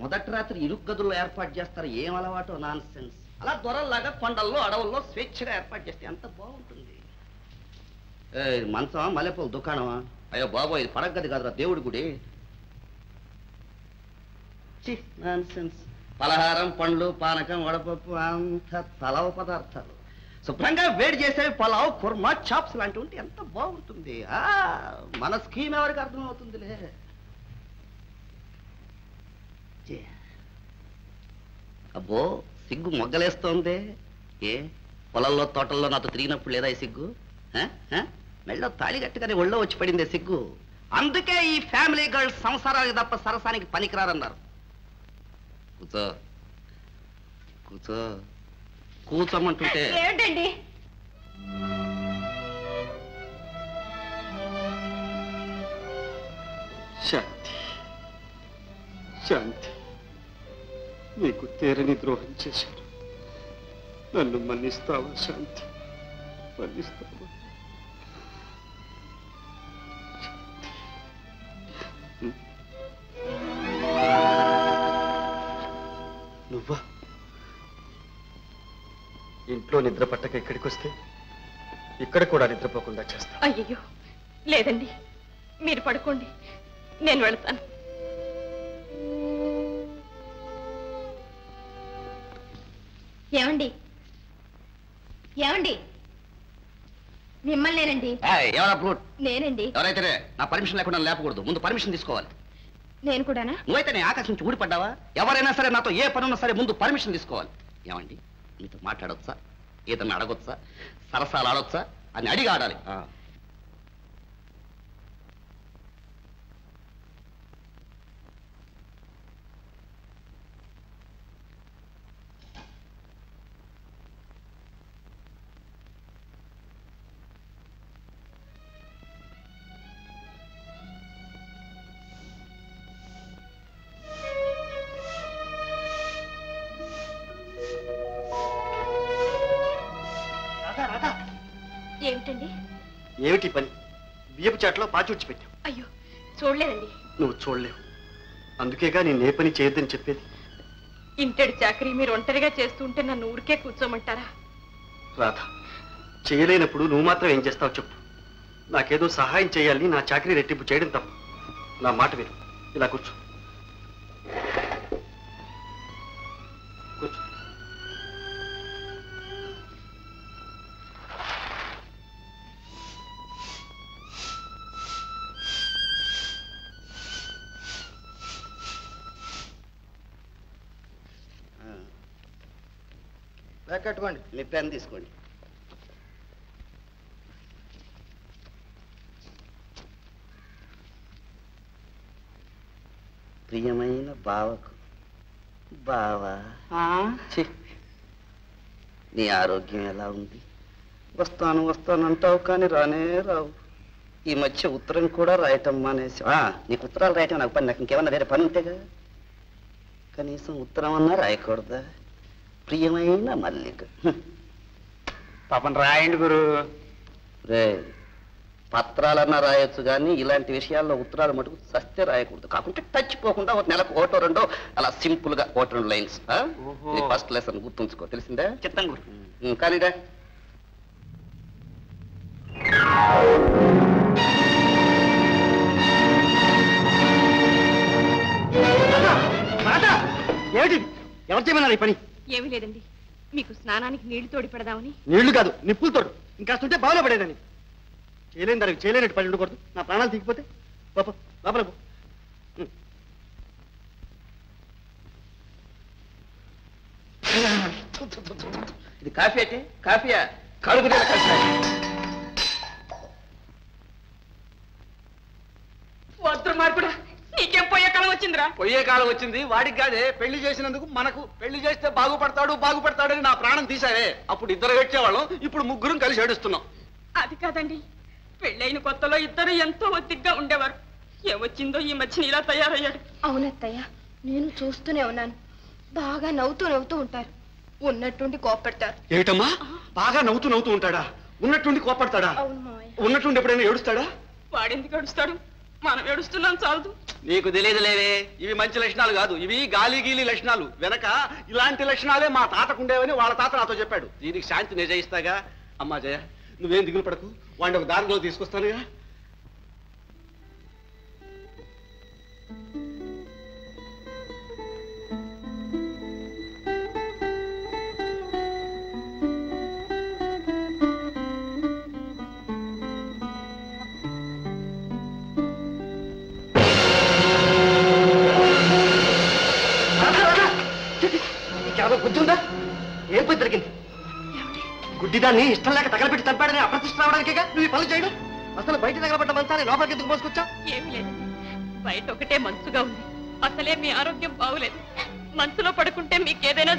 మొదటి రాత్రి ఇరుకు గదుల్లో ఏర్పాటు చేస్తారు, ఏం అలవాటు నాన్ సెన్స్. అలా దొరల్లాగా కొండల్లో అడవుల్లో స్వేచ్ఛగా ఏర్పాటు చేస్తే ఎంత బాగుంటుంది. మంచమా మల్లెపూల దుకాణమా? అయ్యో బాబో, ఇది పడగది కాదురా, దేవుడి గుడి. Non sense. పలహారం, పండ్లు, పానకం, వడపప్పు అంత తలవ పదార్థాలు. శుభ్రంగా వేడి చేసేవి పలావ్, కుర్మా, చాప్స్ లాంటివి ఉంటే ఎంత బాగుంటుంది. మన స్కీమ్ ఎవరికి అర్థమవుతుందిలే. అబ్బో, సిగ్గు మొగ్గలేస్తోంది. ఏ పొలంలో తోటల్లో నాతో తిరిగినప్పుడు లేదా ఈ సిగ్గు? మెళ్ళో తాళి గట్టిగానే ఒళ్ళో వచ్చి పడిందే సిగ్గు. అందుకే ఈ ఫ్యామిలీ గర్ల్స్ సంసారానికి తప్ప సరసానికి పనికిరారన్నారు. కూర్చో కూర్చో కూర్చోమంటుంటే. ఏంటండి శాంతి, శాంతి, నీకు తీరని ద్రోహం చేశాను. నన్ను మన్నిస్తావా శాంతి? మన్నిస్తావా? నువ్వా? ఇంట్లో నిద్ర పట్టక ఇక్కడికి వస్తే ఇక్కడ కూడా నిద్రపోకుండా చేస్తా. అయ్యో లేదండి, మీరు పడుకోండి, నేను వెళతాను. ఏమండి ఏమండి, మిమ్మల్నేనండి. నేనండి. ఎవరైతే నా పర్మిషన్ లేకుండా లేపకూడదు, ముందు పర్మిషన్ తీసుకోవాలి. నేను కూడానా? నువ్వైతే నేను ఆకాశం నుంచి ఊడిపడ్డావా? ఎవరైనా సరే నాతో ఏ పనున్నా సరే ముందు పర్మిషన్ తీసుకోవాలి. ఏమండి, మీతో మాట్లాడొచ్చా, ఏదన్నా అడగొచ్చా, సరసాలు ఆడొచ్చా అని అడిగి ఆడాలి. ఏమిటండి? ఏమిటి పని? బియ్యపు చాట్లో పాచి పెట్టావు. అయ్యో చూడలేదండి. నువ్వు చూడలేవు, అందుకేగా నేను ఏ పని చేయొద్దని చెప్పేది. ఇంటడి చాకరీ మీరు ఒంటరిగా చేస్తుంటే నన్ను ఊరికే కూర్చోమంటారా? రాధ, చేయలేనప్పుడు నువ్వు మాత్రం ఏం చేస్తావు చెప్పు. నాకేదో సహాయం చేయాలని నా చాకరీ రెట్టింపు చేయడం తప్పు. నా మాట విను, ఇలా కూర్చో. కూర్చో. కట్టుకోండి, మీ పెన్ తీసుకోండి. ప్రియమైన బావకు. బావా, నీ ఆరోగ్యం ఎలా ఉంది? వస్తాను వస్తాను అంటావు కానీ రానే రావు. ఈ మధ్య ఉత్తరం కూడా రాయటం మానేసి. నీకు ఉత్తరాలు రాయటం నాకు పని, నాకు ఇంకేమన్నా వేరే పని ఉంటేగా. కనీసం ఉత్తరం అన్నా రాయకూడదా? ప్రియమైన మల్లిక. పాపం రాయండి గురు. రే, పత్రాలన్నా రాయొచ్చు కానీ ఇలాంటి విషయాల్లో ఉత్తరాలు మటుకు సస్తే రాయకూడదు. కాకుంటే టచ్ పోకుండా ఒక నెలకు ఒకటో రెండో అలా సింపుల్ గా ఒకటి రెండు లైన్స్. ఫస్ట్ లెసన్ గుర్తుంచుకో, తెలిసిందే? చిత్తం గురు. కానీరా. ఏమిటి? ఎవరు చేయమన్నారు ఈ పని? ఏమీ లేదండి, మీకు స్నానానికి నీళ్లు తోడి పెడదామని. నీళ్లు కాదు, నిప్పులు తోడు. ఇంకాస్తుంటే బాగా పడేదని. చేయలేని దానికి చేయలేనట్టు పని ఉండకూడదు. నా ప్రాణాలు తీగిపోతే పాప లోపల. ఇది కాఫీ అయితే కాఫీయా? కడుగు కలిసి వద్దు మార్పుడా, నీకేం పోయే కాలం వచ్చిందిరా? పోయే కాలం వచ్చింది వాడికి కాదే. పెళ్లి చేసినందుకు మనకు. పెళ్లి చేస్తే బాగుపడతాడని నా ప్రాణం తీసావే. అప్పుడు ఇద్దరు గడిచేవాళ్ళం, ఇప్పుడు ముగ్గురం కలిసి ఏడుస్తున్నాం. అది కాదండి, పెళ్ళైన కొత్తలో ఇద్దరు ఎంతో ఒత్తిగ్గా ఉండేవారు. ఏమొచ్చిందో ఈ మధ్యన ఇలా తయారయ్యాడు. అవునత్తయ్య, నేను చూస్తూనే ఉన్నాను. బాగా నవ్వుతూ ఉంటారు, ఉన్నట్టుండి కోపడతారు. ఏమిటమ్మా, బాగా నవ్వుతూ ఉంటాడా? ఉన్నట్టుండి కోపడతాడా? అవును మావయ్య. ఉన్నట్టుండి ఎప్పుడైనా ఏడుస్తాడా? వాడెందుకు ఏడుస్తాడు? మనం ఏడుస్తున్నాం చాలదు. నీకు తెలియదులేవే, ఇవి మంచి లక్షణాలు కాదు, ఇవి గాలి గీలి లక్షణాలు. వెనక ఇలాంటి లక్షణాలే మా తాతకుండేవని వాళ్ళ తాత నాతో చెప్పాడు. దీనికి శాంతి నిజయిస్తాగా. అమ్మా జయ, నువ్వేం దిగులు పడకు, వాడిని ఒక దారిలో తీసుకొస్తానుగా. బుద్ధి ఉందా? ఏం పోయి దొరికింది? గుడ్డిదాన్ని ఇష్టం లేక తగలబెట్టి చంపాడని అప్రతిష్ట రావడానికేగా నువ్వు ఈ పనులు చేయడం. అసలు బయట తగలబడ్డ మంచాన్ని లోపలికి ఎందుకు మోసుకొచ్చావు? ఏమి లేదు, బయట ఒకటే మంచుగా ఉంది. అసలే మీ ఆరోగ్యం బాగులేదు. మనసులో పడుకుంటే మీకేదైనా